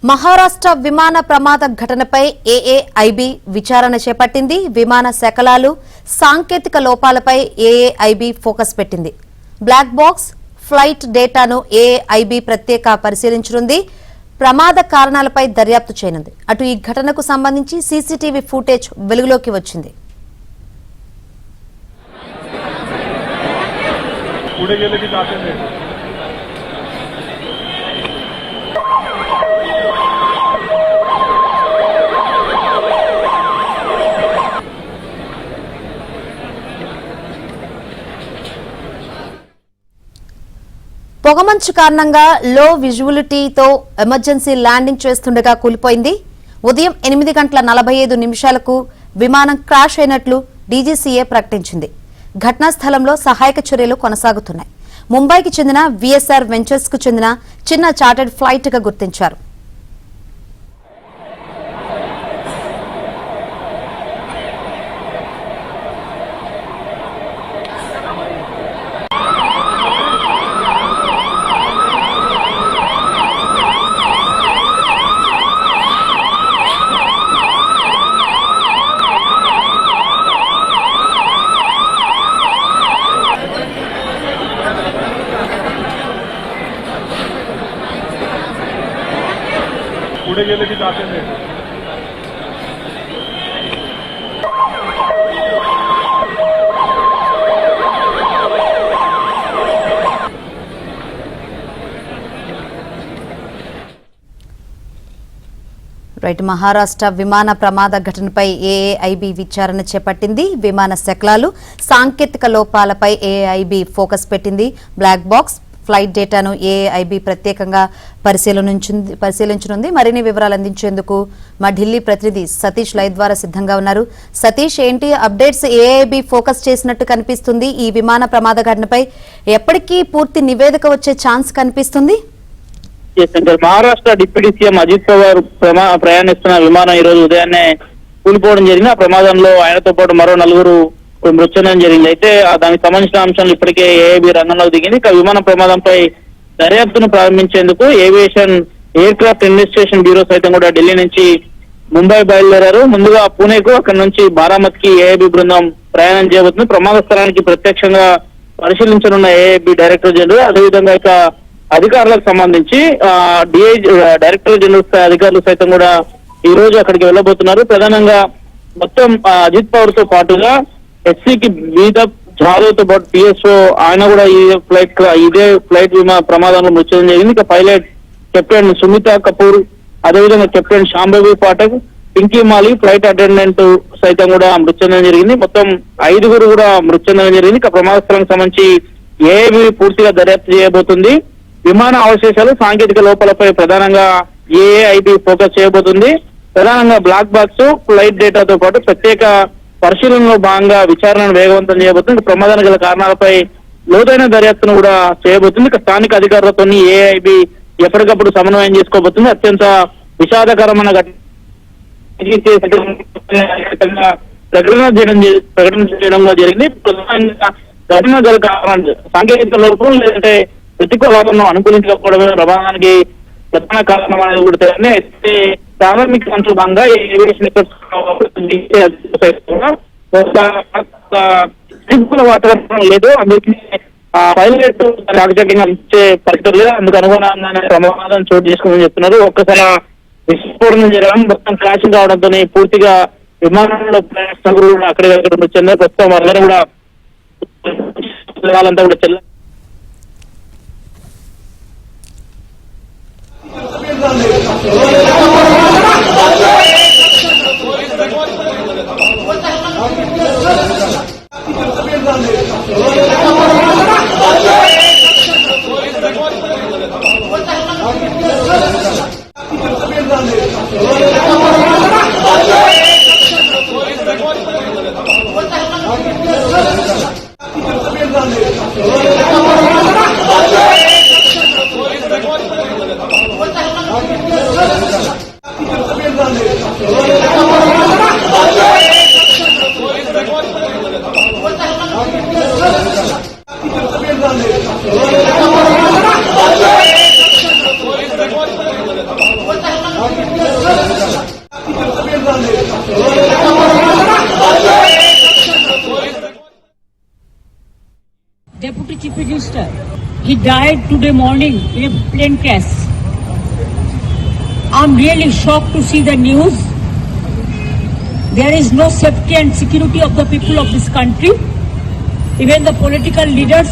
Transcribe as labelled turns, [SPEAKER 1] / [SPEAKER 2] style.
[SPEAKER 1] మహారాష్ట్ర విమాన ప్రమాద ఘటనపై ఏఏఐబీ విచారణ చేపట్టింది. విమాన శకలాలు, సాంకేతిక లోపాలపై ఏఏఐబీ ఫోకస్ పెట్టింది. బ్లాక్ బాక్స్ ఫ్లైట్ డేటాను ఏఏఐబీ ప్రత్యేక పరిశీలించనుంది. ప్రమాద కారణాలపై దర్యాప్తు చేయనుంది. అటు ఈ ఘటనకు సంబంధించి సీసీటీవీ ఫుటేజ్ వెలుగులోకి వచ్చింది. పొగమంచు కారణంగా లో విజువలిటీతో ఎమర్జెన్సీ ల్యాండింగ్ చేస్తుండగా కూలిపోయింది. ఉదయం 8:45 విమానం క్రాష్ అయినట్లు డీజీసీఏ ప్రకటించింది. ఘటనా స్థలంలో సహాయక చర్యలు కొనసాగుతున్నాయి. ముంబైకి చెందిన విఎస్ఆర్ వెంచర్స్ కు చెందిన చిన్న చార్టర్డ్ ఫ్లైట్ గా గుర్తించారు.
[SPEAKER 2] पुढे गेले की जाते नाही.
[SPEAKER 1] రైట్. మహారాష్ట్ర విమాన ప్రమాద ఘటనపై ఏఏఐబీ విచారణ చేపట్టింది. విమాన శకలాలు, సాంకేతిక లోపాలపై ఏఏఐబీ ఫోకస్ పెట్టింది. బ్లాక్ బాక్స్ ఫ్లైట్ డేటాను ఏఐబీ ప్రత్యేకంగా పరిశీలించనుంది. మరిన్ని వివరాలు అందించేందుకు మా ఢిల్లీ ప్రతినిధి సతీష్ లైవ్ ద్వారా సిద్ధంగా ఉన్నారు. సతీష్, ఏంటి అప్డేట్స్? ఏఐబీ ఫోకస్ చేసినట్టు కనిపిస్తుంది. ఈ విమాన ప్రమాద ఘటనపై ఎప్పటికీ పూర్తి నివేదిక వచ్చే ఛాన్స్ కనిపిస్తుంది?
[SPEAKER 3] మహారాష్ట్ర డిప్యూటీ సీఎం అజిత్ పవార్ ప్రయాణిస్తున్న విమానం ఈ రోజు ఉదయాన్నే కూలిపోవడం జరిగింది. ఆ ప్రమాదంలో ఆయనతో పాటు మరో 4 మృతి చెందడం జరిగింది. అయితే దానికి సంబంధించిన అంశాలు ఇప్పటికే ఏఐబీ రంగంలోకి దిగింది. ఇక విమాన ప్రమాదంపై దర్యాప్తును ప్రారంభించేందుకు aviation air craft investigation bureau సైతం కూడా ఢిల్లీ నుంచి ముంబై బయలుదేరారు. ముందుగా పూణేకు, అక్కడి నుంచి బారామతికి ఏఐబీ బృందం ప్రయాణం చేయబోతుంది. ప్రమాద స్థలానికి ప్రత్యక్షంగా పరిశీలించనున్న ఏఐబీ డైరెక్టర్ జనరల్, అదేవిధంగా ఇక అధికారులకు సంబంధించి డైరెక్టర్ జనరల్ స్థాయి అధికారులు సైతం కూడా ఈ రోజు అక్కడికి వెళ్ళబోతున్నారు. ప్రధానంగా మొత్తం అజిత్ పవార్ తో పాటుగా ఎస్సీకి బీదప్ జాదవ్ తో పాటు పిఎస్ఓ ఆయన కూడా ఇదే ఫ్లైట్ ప్రమాదంలో మృతి చెందడం జరిగింది. ఇక పైలట్ కెప్టెన్ సుమితా కపూర్, అదేవిధంగా కెప్టెన్ శాంభవి పాఠక్, పింకీ మాలి, ఫ్లైట్ అటెండెంట్ సైతం కూడా మృతి చెందడం జరిగింది. మొత్తం 5 కూడా మృతి చెందడం జరిగింది. ఇక ప్రమాద స్థలానికి సంబంధించి ఏఐబీ పూర్తిగా దర్యాప్తు చేయబోతుంది. విమాన అవశేషాలు, సాంకేతిక లోపాలపై ప్రధానంగా ఏఐబీ ఫోకస్ చేయబోతుంది. ప్రధానంగా బ్లాక్ బాక్స్, ఫ్లైట్ డేటాతో పాటు ప్రత్యేక పరిశీలనలో భాగంగా విచారణను వేగవంతం చేయబోతుంది. ప్రమాదానికి గల కారణాలపై లోతైన దర్యాప్తును కూడా చేయబోతుంది. ఇక స్థానిక అధికారులతో ఏఐబీ ఎప్పటికప్పుడు సమన్వయం చేసుకోబోతుంది. అత్యంత విషాదకరమైన ప్రకటన చేయడం జరిగింది. ప్రధానంగా ఘటన గల కారణాలు సాంకేతిక లోపం లేదంటే ప్రతికూల వాతావరణం అనుకూలించకపోవడమే ప్రమాదానికి ప్రధాన కారణం అనేది కూడా తెలియదు. ప్రాథమిక అంశం భాగంగా ఏవియేషన్ ప్రతికూల వాతావరణం లేదు, అందుకే పైలట్ చాకచక్యంగా ఇచ్చే పరిస్థితులు లేదు. అందుకు అనుగుణంగానే ప్రమాదం చోటు చేసుకుందని చెప్తున్నారు. ఒక్కసారి విస్ఫోటనం జరగడం, మొత్తం క్రాష్ కావడంతో పూర్తిగా విమానంలో ప్రయాణిస్తున్నప్పుడు కూడా అక్కడికక్కడ మృతి చెందారు. ప్రస్తుతం వాళ్ళని కూడా వాళ్ళంతా కూడా చెల్ల
[SPEAKER 4] Deputy Chief Minister, he died today morning in a plane crash. I'm really shocked to see the news. There is no safety and security of the people of this country. Even the political leaders